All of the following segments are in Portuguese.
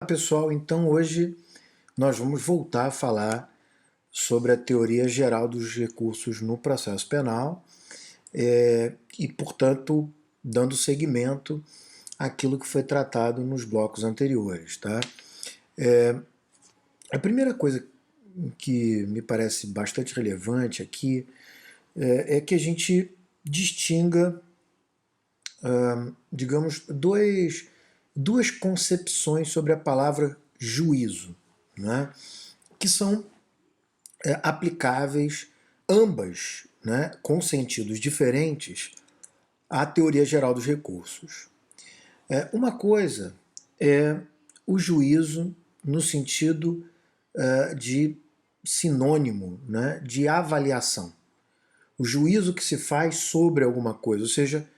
Pessoal, então hoje nós vamos voltar a falar sobre a teoria geral dos recursos no processo penal e, portanto, dando seguimento àquilo que foi tratado nos blocos anteriores. Tá? A primeira coisa que me parece bastante relevante aqui é que a gente distinga, digamos, duas concepções sobre a palavra juízo, né, que são aplicáveis ambas, né, com sentidos diferentes, à teoria geral dos recursos. Uma coisa é o juízo no sentido de sinônimo, né, de avaliação. O juízo que se faz sobre alguma coisa, ou seja,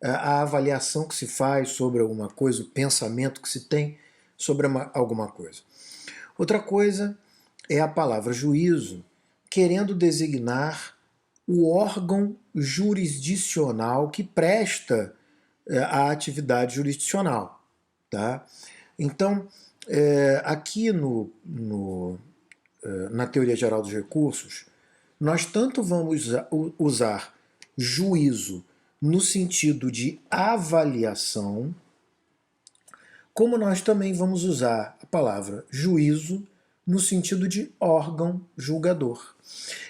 a avaliação que se faz sobre alguma coisa, o pensamento que se tem sobre alguma coisa. Outra coisa é a palavra juízo, querendo designar o órgão jurisdicional que presta a atividade jurisdicional. Tá? Então, aqui na teoria geral dos recursos, nós tanto vamos usar juízo no sentido de avaliação, como nós também vamos usar a palavra juízo no sentido de órgão julgador.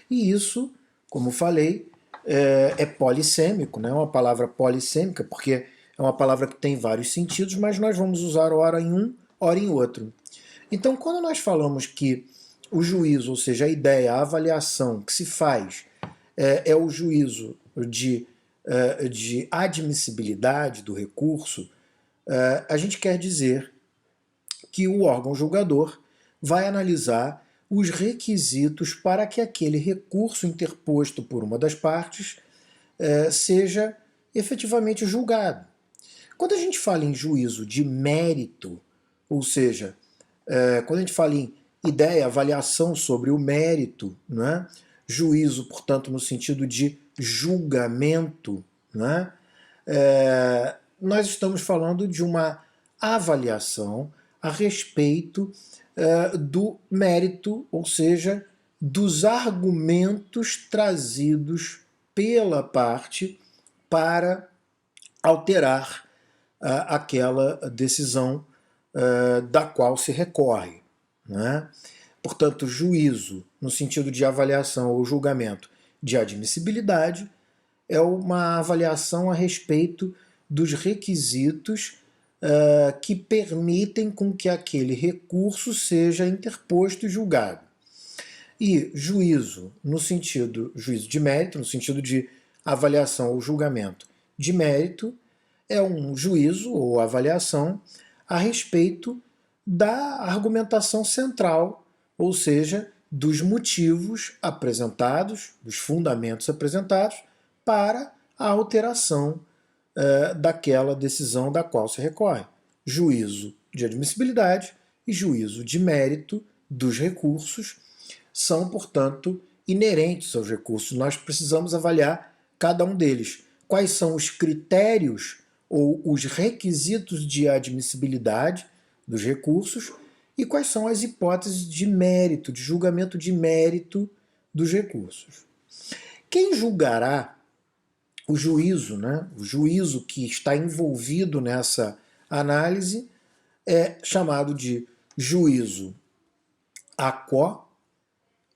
E isso, como falei, é polissêmico, né? É uma palavra polissêmica, porque é uma palavra que tem vários sentidos, mas nós vamos usar ora em um, ora em outro. Então, quando nós falamos que o juízo, ou seja, a ideia, a avaliação que se faz é o juízo de admissibilidade do recurso, a gente quer dizer que o órgão julgador vai analisar os requisitos para que aquele recurso interposto por uma das partes seja efetivamente julgado. Quando a gente fala em juízo de mérito, ou seja, quando a gente fala em ideia, avaliação sobre o mérito, né? Juízo, portanto, no sentido de julgamento, né? Nós estamos falando de uma avaliação a respeito do mérito, ou seja, dos argumentos trazidos pela parte para alterar aquela decisão da qual se recorre. Né? Portanto, juízo, no sentido de avaliação ou julgamento de admissibilidade, é uma avaliação a respeito dos requisitos que permitem com que aquele recurso seja interposto e julgado. E juízo de mérito, no sentido de avaliação ou julgamento de mérito, é um juízo ou avaliação a respeito da argumentação central, ou seja, dos motivos apresentados, dos fundamentos apresentados para a alteração daquela decisão da qual se recorre. Juízo de admissibilidade e juízo de mérito dos recursos são, portanto, inerentes aos recursos. Nós precisamos avaliar cada um deles. Quais são os critérios ou os requisitos de admissibilidade dos recursos e quais são as hipóteses de mérito, de julgamento de mérito dos recursos. Quem julgará o juízo, né, o juízo que está envolvido nessa análise, é chamado de juízo a quo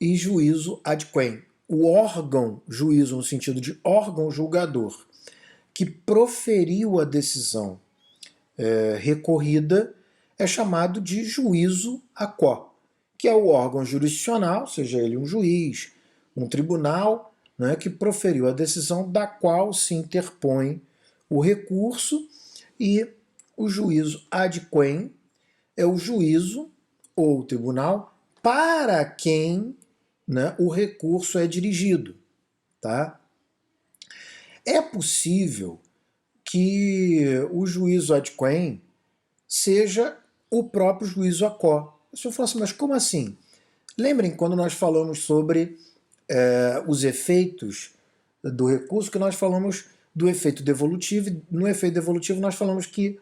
e juízo ad quem. O órgão, juízo no sentido de órgão julgador, que proferiu a decisão recorrida, é chamado de juízo a quo, que é o órgão jurisdicional, seja ele um juiz, um tribunal, né, que proferiu a decisão da qual se interpõe o recurso, e o juízo ad quem é o juízo ou o tribunal para quem, né, o recurso é dirigido. Tá? É possível que o juízo ad quem seja o próprio juízo a quo. O senhor fala assim, mas como assim? Lembrem quando nós falamos sobre os efeitos do recurso, que nós falamos do efeito devolutivo, e no efeito devolutivo nós falamos que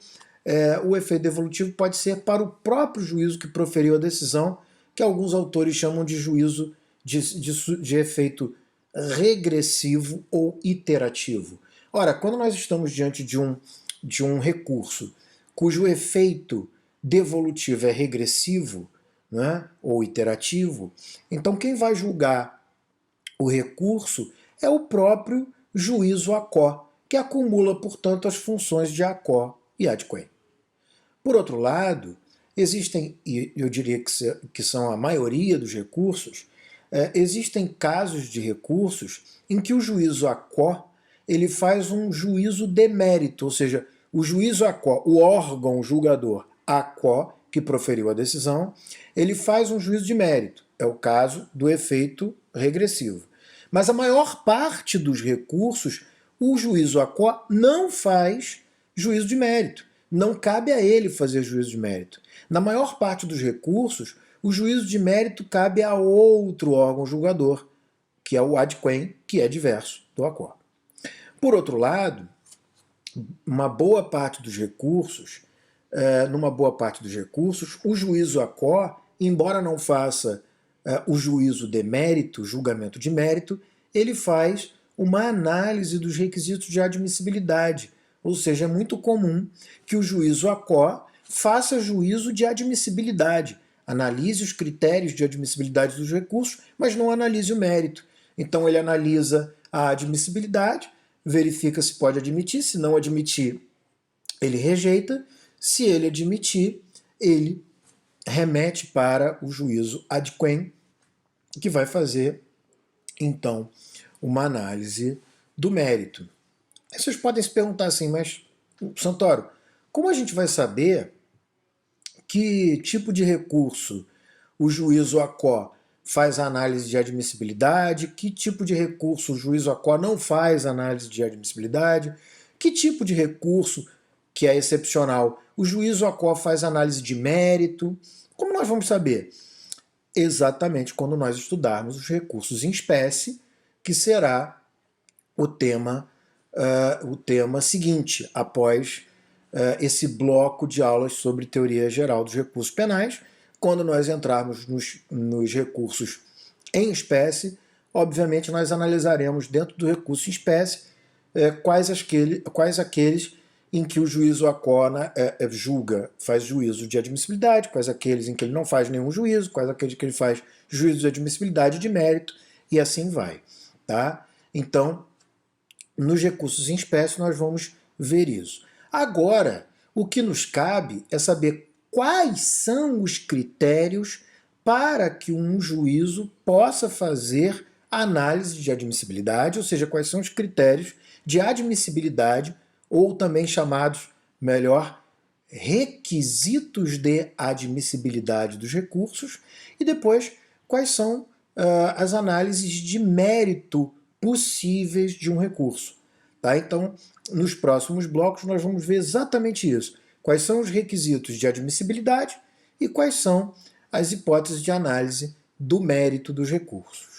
o efeito devolutivo pode ser para o próprio juízo que proferiu a decisão, que alguns autores chamam de juízo de efeito regressivo ou iterativo. Ora, quando nós estamos diante de um recurso cujo efeito devolutivo é regressivo, né, ou iterativo, então quem vai julgar o recurso é o próprio juízo ACO, que acumula, portanto, as funções de ACO e ADQUEM. Por outro lado, existem, e eu diria que são a maioria dos recursos, existem casos de recursos em que o juízo ACO ele faz um juízo de mérito, ou seja, o juízo ACO, o órgão julgador ACO, que proferiu a decisão, ele faz um juízo de mérito. É o caso do efeito regressivo. Mas a maior parte dos recursos, o juízo ACO não faz juízo de mérito. Não cabe a ele fazer juízo de mérito. Na maior parte dos recursos, o juízo de mérito cabe a outro órgão julgador, que é o ADQUEM, que é diverso do ACO. Por outro lado, numa boa parte dos recursos, o juízo ACO, embora não faça o juízo de mérito, julgamento de mérito, ele faz uma análise dos requisitos de admissibilidade. Ou seja, é muito comum que o juízo ACO faça juízo de admissibilidade, analise os critérios de admissibilidade dos recursos, mas não analise o mérito. Então ele analisa a admissibilidade, verifica se pode admitir, se não admitir, ele rejeita, se ele admitir, ele remete para o juízo ADQUEM, que vai fazer, então, uma análise do mérito. Aí vocês podem se perguntar assim, mas, Santoro, como a gente vai saber que tipo de recurso o juízo ACO faz a análise de admissibilidade, que tipo de recurso o juízo ACO não faz análise de admissibilidade, que tipo de recurso, que é excepcional, o juízo ACO faz análise de mérito? Como nós vamos saber? Exatamente quando nós estudarmos os recursos em espécie, que será o tema seguinte, após esse bloco de aulas sobre teoria geral dos recursos penais. Quando nós entrarmos nos recursos em espécie, obviamente nós analisaremos dentro do recurso em espécie quais aqueles em que o juízo ACO faz juízo de admissibilidade, quais aqueles em que ele não faz nenhum juízo, quais aqueles que ele faz juízo de admissibilidade e de mérito, e assim vai. Tá? Então, nos recursos em espécie nós vamos ver isso. Agora, o que nos cabe é saber quais são os critérios para que um juízo possa fazer análise de admissibilidade, ou seja, quais são os critérios de admissibilidade, ou também chamados, melhor, requisitos de admissibilidade dos recursos, e depois quais são as análises de mérito possíveis de um recurso. Tá? Então, nos próximos blocos nós vamos ver exatamente isso. Quais são os requisitos de admissibilidade e quais são as hipóteses de análise do mérito dos recursos.